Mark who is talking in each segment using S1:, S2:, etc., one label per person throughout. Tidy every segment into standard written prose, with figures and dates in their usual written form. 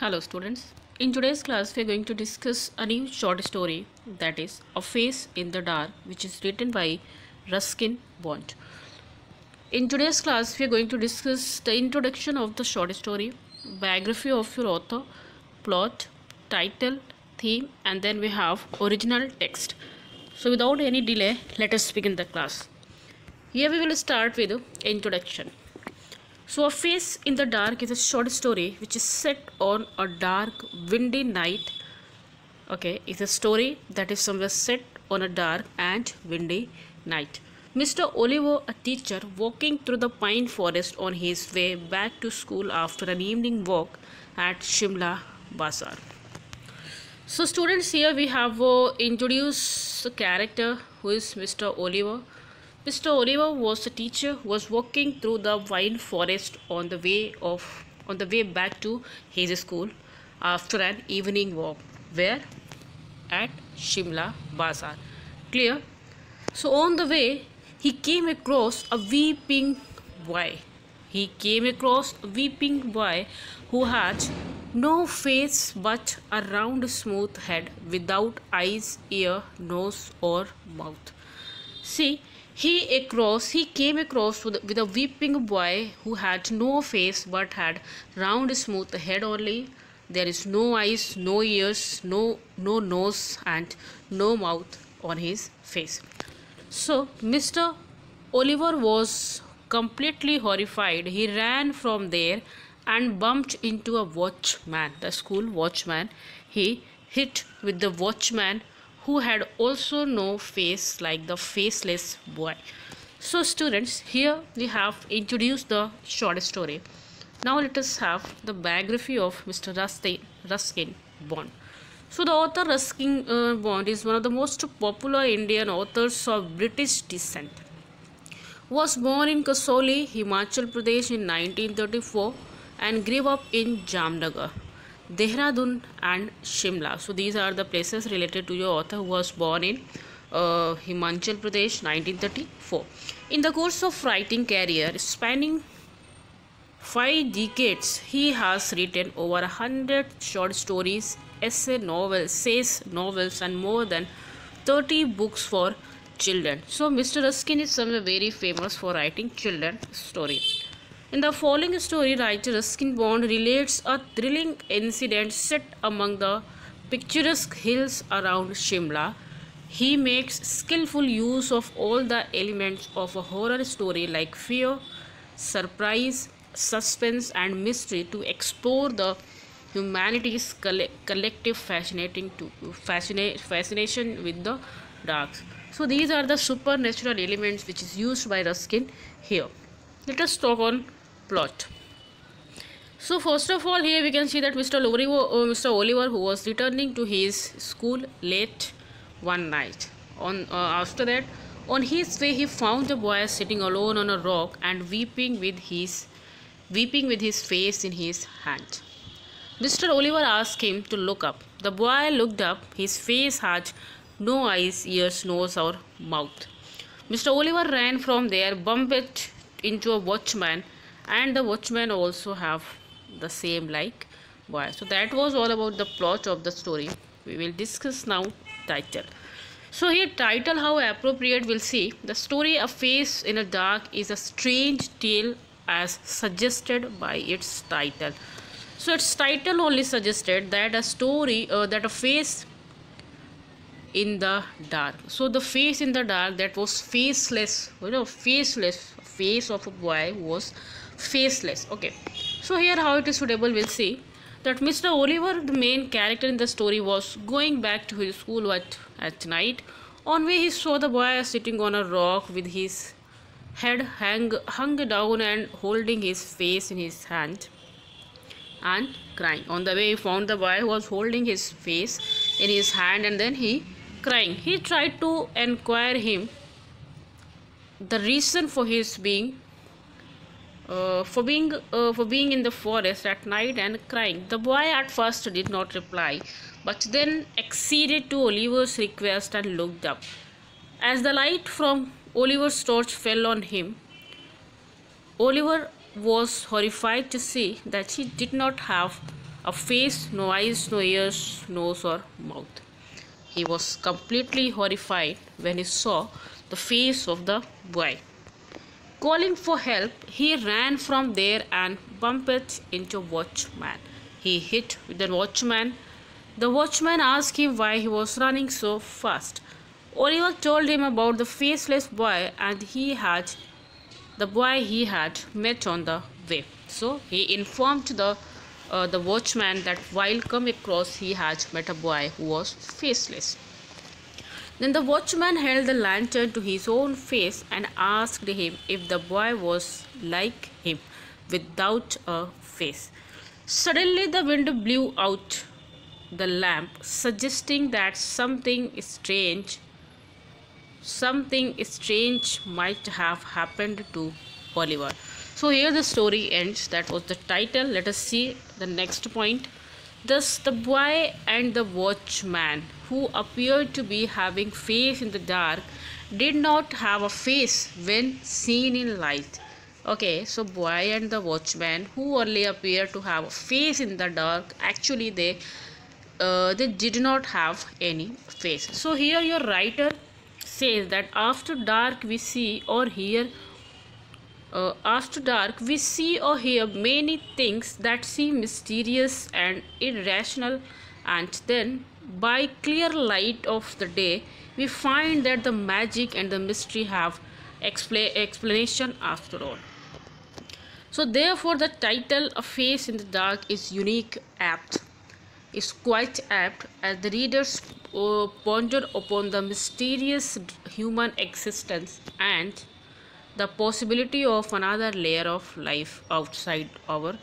S1: Hello students. In today's class we are going to discuss a new short story, that is A Face in the Dark, which is written by Ruskin Bond. In today's class we are going to discuss the introduction of the short story, biography of your author, plot, title, theme, and then we have original text. So without any delay, let us begin the class. Here we will start with introduction. So, A Face in the Dark is a short story which is set on a dark, windy night. Okay, it's a story that is somewhere set on a dark and windy night. Mr. Oliver, a teacher, walking through the pine forest on his way back to school after an evening walk at Shimla Bazaar. So, students, here we have introduced the character who is Mr. Oliver. Mr. Oliver was a teacher who was walking through the pine forest on the way back to his school after an evening walk. Where? At Shimla Bazaar. Clear? So on the way he came across a weeping boy. He came across a weeping boy who had no face but a round smooth head without eyes, ear, nose or mouth. See, he came across with a weeping boy who had no face but had round smooth head only. There is no eyes, no ears, no nose and no mouth on his face. So Mr. Oliver was completely horrified. He ran from there and bumped into a watchman, the school watchman. He hit with the watchman who had also no face like the faceless boy. So students, here we have introduced the short story. Now let us have the biography of Mr. Ruskin Bond. So the author Ruskin Bond is one of the most popular Indian authors of British descent. Was born in Kasauli, Himachal Pradesh in 1934 and grew up in Jamnagar, Dehradun and Shimla. So these are the places related to your author who was born in Himachal Pradesh 1934. In the course of writing career spanning 5 decades, he has written over 100 short stories, essay novels and more than 30 books for children. So Mr. Ruskin is somewhere very famous for writing children's story. In the following story, writer Ruskin Bond relates a thrilling incident set among the picturesque hills around Shimla. He makes skillful use of all the elements of a horror story like fear, surprise, suspense and mystery to explore the humanity's collective fascination with the dark. So these are the supernatural elements which is used by Ruskin here. Let us talk on plot. So first of all, here we can see that Mr. Oliver, who was returning to his school late one night. After that, on his way, he found a boy sitting alone on a rock and weeping with his face in his hand. Mr. Oliver asked him to look up. The boy looked up. His face had no eyes, ears, nose, or mouth. Mr. Oliver ran from there, bumped into a watchman, and the watchman also have the same like boy. So that was all about the plot of the story. We will discuss now title. So here title, how appropriate, we'll see. The story A Face in the Dark is a strange tale as suggested by its title. So its title only suggested that a story that a face in the dark. So the face in the dark, that was faceless, faceless. Face of a boy was faceless. Okay, so here how it is suitable, we'll see that Mr. Oliver, the main character in the story, was going back to his school at night. On way he saw the boy sitting on a rock with his head hung down and holding his face in his hand and crying. On the way he found the boy who was holding his face in his hand and then he crying. He tried to inquire him the reason for his being in the forest at night and crying. The boy at first did not reply, but then acceded to Oliver's request and looked up. As the light from Oliver's torch fell on him, Oliver was horrified to see that he did not have a face, no eyes, no ears, nose or mouth. He was completely horrified when he saw the face of the boy. Calling for help, he ran from there and bumped into a watchman. He hit the watchman. The watchman asked him why he was running so fast. Oliver told him about the faceless boy and the boy he had met on the way. So he informed the watchman that while coming across he had met a boy who was faceless. Then the watchman held the lantern to his own face and asked him if the boy was like him, without a face. Suddenly the wind blew out the lamp, suggesting that something strange might have happened to Oliver. So here the story ends. That was the title. Let us see the next point. Thus the boy and the watchman, who appeared to be having face in the dark, did not have a face when seen in light. Okay, so boy and the watchman, who only appeared to have a face in the dark, actually they did not have any face. So here your writer says that after dark we see or hear many things that seem mysterious and irrational, and then by clear light of the day we find that the magic and the mystery have explanation after all. So therefore the title A Face in the Dark is quite apt as the readers ponder upon the mysterious human existence and the possibility of another layer of life outside our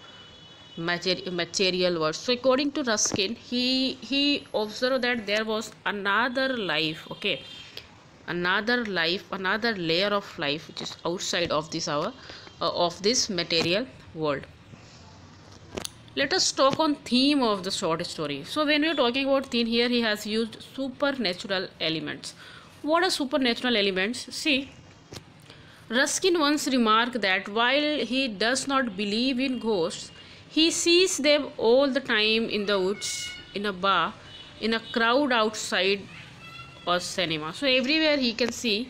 S1: material world. So according to Ruskin, he observed that there was another life, okay, another layer of life which is outside of this material world. Let us talk on theme of the short story. So when we are talking about theme, here he has used supernatural elements. What are supernatural elements? See, Ruskin once remarked that while he does not believe in ghosts, he sees them all the time in the woods, in a bar, in a crowd outside or cinema. So everywhere he can see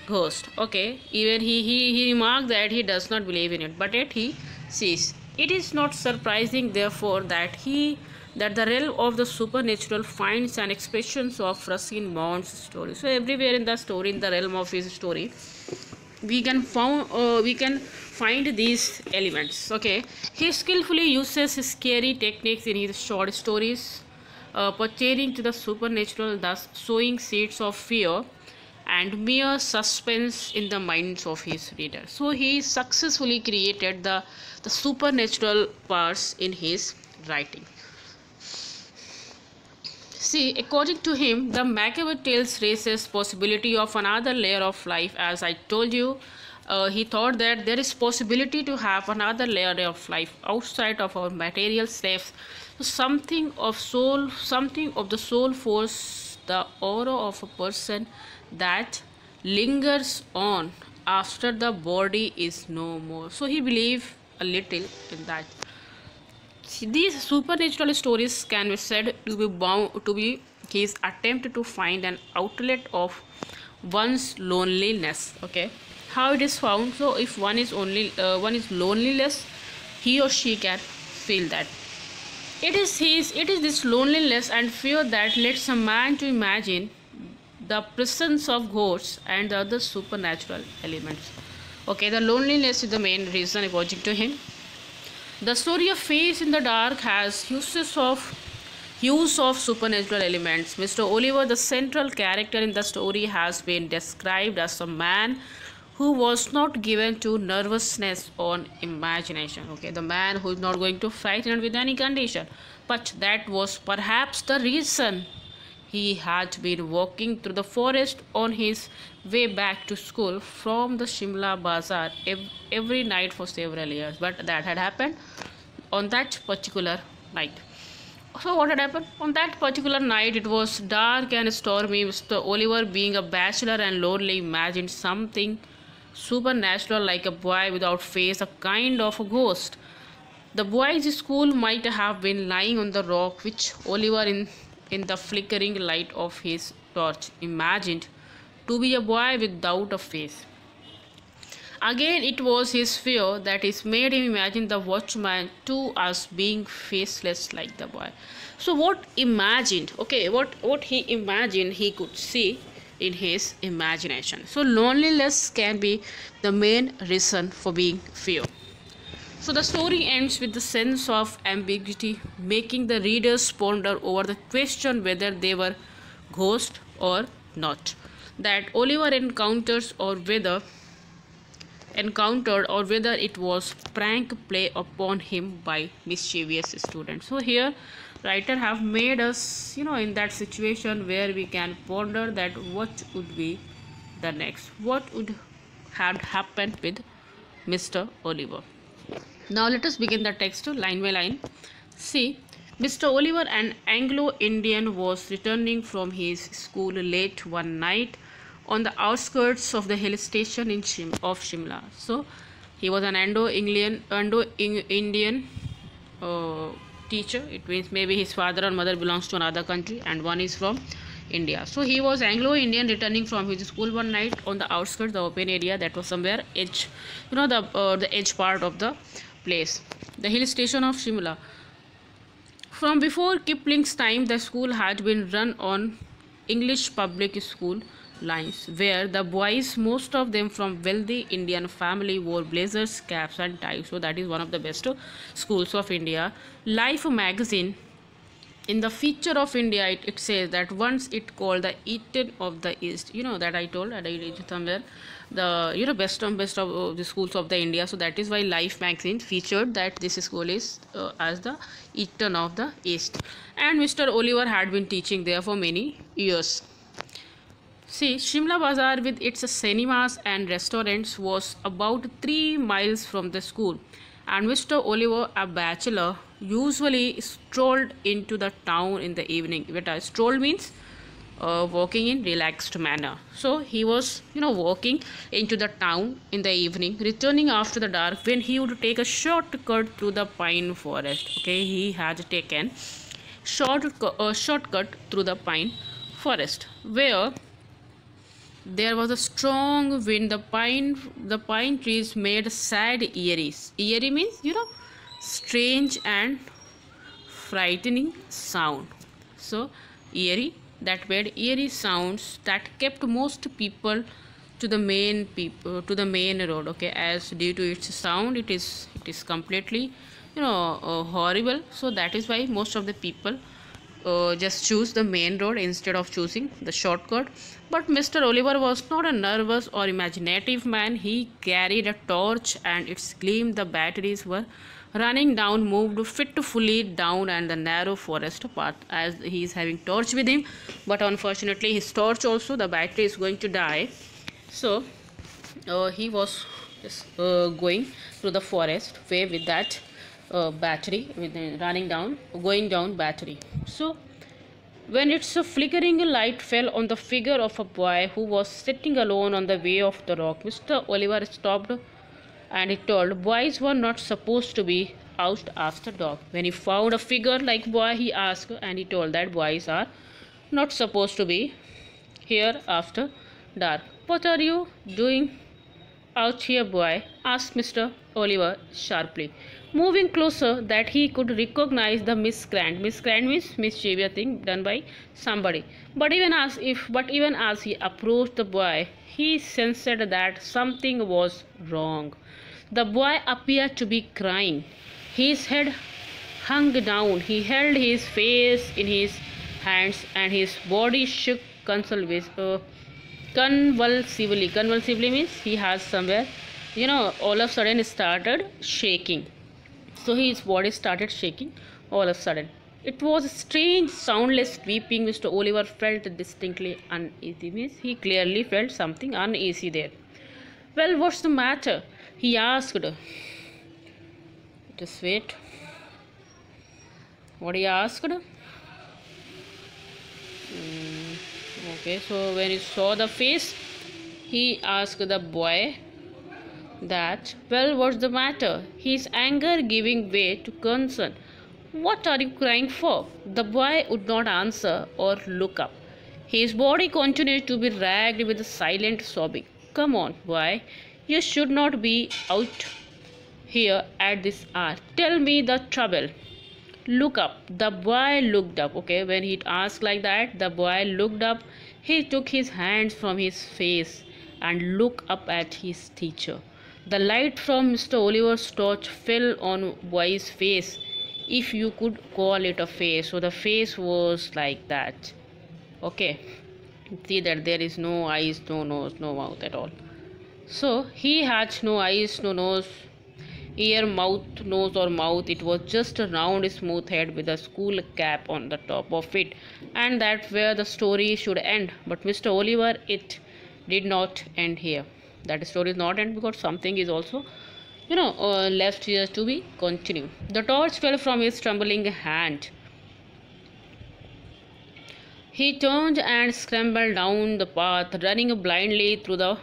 S1: ghost. Okay, even he remarked that he does not believe in it, but yet he sees. It is not surprising, therefore, that the realm of the supernatural finds an expression of Ruskin Bond's story. So everywhere in the story, in the realm of his story, we can find these elements. Okay, he skillfully uses scary techniques in his short stories pertaining to the supernatural, thus sowing seeds of fear and mere suspense in the minds of his readers. So he successfully created the supernatural parts in his writing. See, according to him, the macabre tales raises possibility of another layer of life. As I told you, he thought that there is possibility to have another layer of life outside of our material slaves. So something of the soul force, the aura of a person that lingers on after the body is no more. So he believed a little in that. These supernatural stories can be said to be his attempt to find an outlet of one's loneliness. Okay, how it is found? So if one is loneliness, he or she can feel that. It is this loneliness and fear that leads a man to imagine the presence of ghosts and the other supernatural elements. Okay, the loneliness is the main reason according to him. The story of Face in the Dark has use of supernatural elements. Mr. Oliver, the central character in the story, has been described as a man who was not given to nervousness or imagination. Okay, the man who is not going to frighten with any condition. But that was perhaps the reason he had been walking through the forest on his way back to school from the Shimla Bazaar every night for several years. But that had happened on that particular night. So what had happened? On that particular night, it was dark and stormy. Mr. Oliver, being a bachelor and lonely, imagined something supernatural like a boy without face, a kind of a ghost. The boys' school might have been lying on the rock which Oliver, in the flickering light of his torch, imagined to be a boy without a face. Again, it was his fear that is made him imagine the watchman too as being faceless like the boy. So what imagined? Okay, what he imagined he could see in his imagination. So loneliness can be the main reason for being fear. So the story ends with the sense of ambiguity, making the readers ponder over the question whether they were ghosts or not. That Oliver encountered or whether it was prank play upon him by mischievous students. So here writer have made us, in that situation where we can ponder that what would be the next, what would have happened with Mr. Oliver. Now let us begin the text line by line. See, Mr. Oliver, an Anglo-Indian, was returning from his school late one night on the outskirts of the hill station of Shimla. So he was an Anglo-Indian teacher. It means maybe his father or mother belongs to another country and one is from India. So he was Anglo-Indian returning from his school one night on the outskirts, the open area that was somewhere edge, the edge part of the place, the hill station of Shimla. From before Kipling's time, the school had been run on English public school lines, where the boys, most of them from wealthy Indian family, wore blazers, caps and ties. So that is one of the best schools of India. Life magazine, in the feature of India, it says that once it called the Eton of the East. That I told, and I read somewhere, the best of the schools of the India. So that is why Life magazine featured that this school is as the Eton of the East. And Mr. Oliver had been teaching there for many years. See, Shimla Bazaar with its cinemas and restaurants was about 3 miles from the school, and Mr. Oliver, a bachelor, usually strolled into the town in the evening. Stroll means walking in relaxed manner. So he was, walking into the town in the evening, returning after the dark, when he would take a shortcut through the pine forest. Okay, he had taken a shortcut through the pine forest, where there was a strong wind. The pine trees made sad eerie. Eerie means, strange and frightening sound. So eerie, that made eerie sounds that kept most people to the main road. Okay, as due to its sound, it is completely, horrible. So that is why most of the people just choose the main road instead of choosing the shortcut. But Mr. Oliver was not a nervous or imaginative man. He carried a torch, and its gleam, the batteries were running down, moved fitfully down and the narrow forest path, as he is having torch with him. But unfortunately his torch also, the battery is going to die. So he was just going through the forest way with that battery, with going down battery. So when its flickering light fell on the figure of a boy who was sitting alone on the way of the rock, Mr. Oliver stopped and he told, boys were not supposed to be out after dark. When he found a figure like boy, he asked, and he told that boys are not supposed to be here after dark. What are you doing out here, boy? Asked Mr. Oliver sharply, moving closer that he could recognize the miscreant. Miscreant means mischievous thing done by somebody. But even as he approached the boy, he sensed that something was wrong. The boy appeared to be crying. His head hung down. He held his face in his hands, and his body shook convulsively. Convulsively means he has somewhere, all of a sudden started shaking. So his body started shaking all of a sudden. It was a strange, soundless weeping. Mr. Oliver felt distinctly uneasy. Means he clearly felt something uneasy there. Well, what's the matter? He asked. Just wait. What he asked? Okay, so when he saw the face, he asked the boy, that, well, what's the matter? His anger giving way to concern. What are you crying for? The boy would not answer or look up. His body continued to be ragged with a silent sobbing. Come on, boy, you should not be out here at this hour. Tell me the trouble. Look up. The boy looked up. Okay, when he asked like that, the boy looked up. He took his hands from his face and looked up at his teacher. The light from Mr. Oliver's torch fell on boy's face, if you could call it a face. So the face was like that. Okay, see that there is no eyes, no nose, no mouth at all. So he had no eyes, no nose, ear, mouth, nose or mouth. It was just a round smooth head with a school cap on the top of it, and that's where the story should end. But Mr. Oliver, it did not end here. That story is not end because something is also left here to be continued. The torch fell from his trembling hand. He turned and scrambled down the path, running blindly through the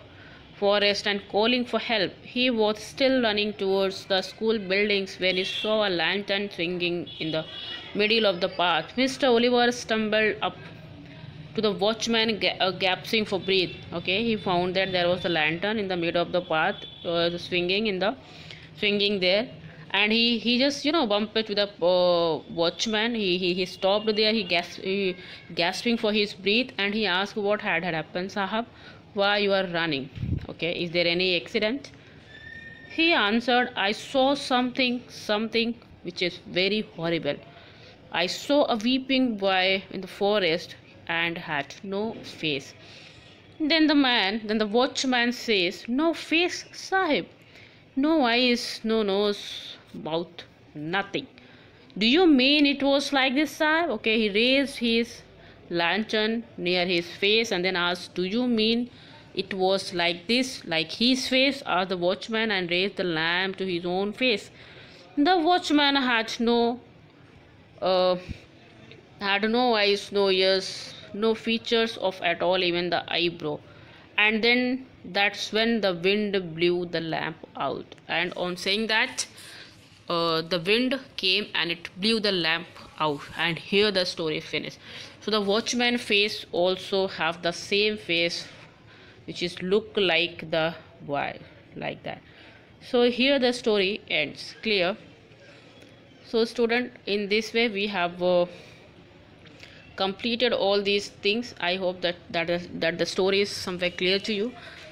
S1: forest and calling for help. He was still running towards the school buildings when he saw a lantern swinging in the middle of the path. Mr. Oliver stumbled up to the watchman, gasping for breath. Okay, he found that there was a lantern in the middle of the path, swinging there, and he just bumped to the watchman. He stopped there. He gasping for his breath, and he asked what had happened. Sahab, why you are running? Okay, is there any accident? He answered, I saw something which is very horrible. I saw a weeping boy in the forest and had no face. Then the watchman says, no face, Sahib. No eyes, no nose, mouth, nothing. Do you mean it was like this, Sahib? Okay, he raised his lantern near his face and then asked, do you mean it was like this, like his face? Asked the watchman and raised the lamp to his own face. The watchman had no eyes, no ears, no features of at all, even the eyebrow. And then that's when the wind blew the lamp out. And on saying that, the wind came and it blew the lamp out. And here the story finished. So the watchman face also have the same face, which is look like the boy, like that. So here the story ends. Clear? So student, in this way we have completed all these things. I hope that the story is somewhere clear to you.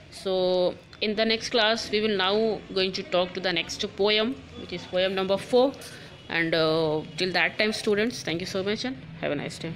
S1: So in the next class we will now going to talk to the next poem, which is poem number 4. And till that time students, thank you so much and have a nice day.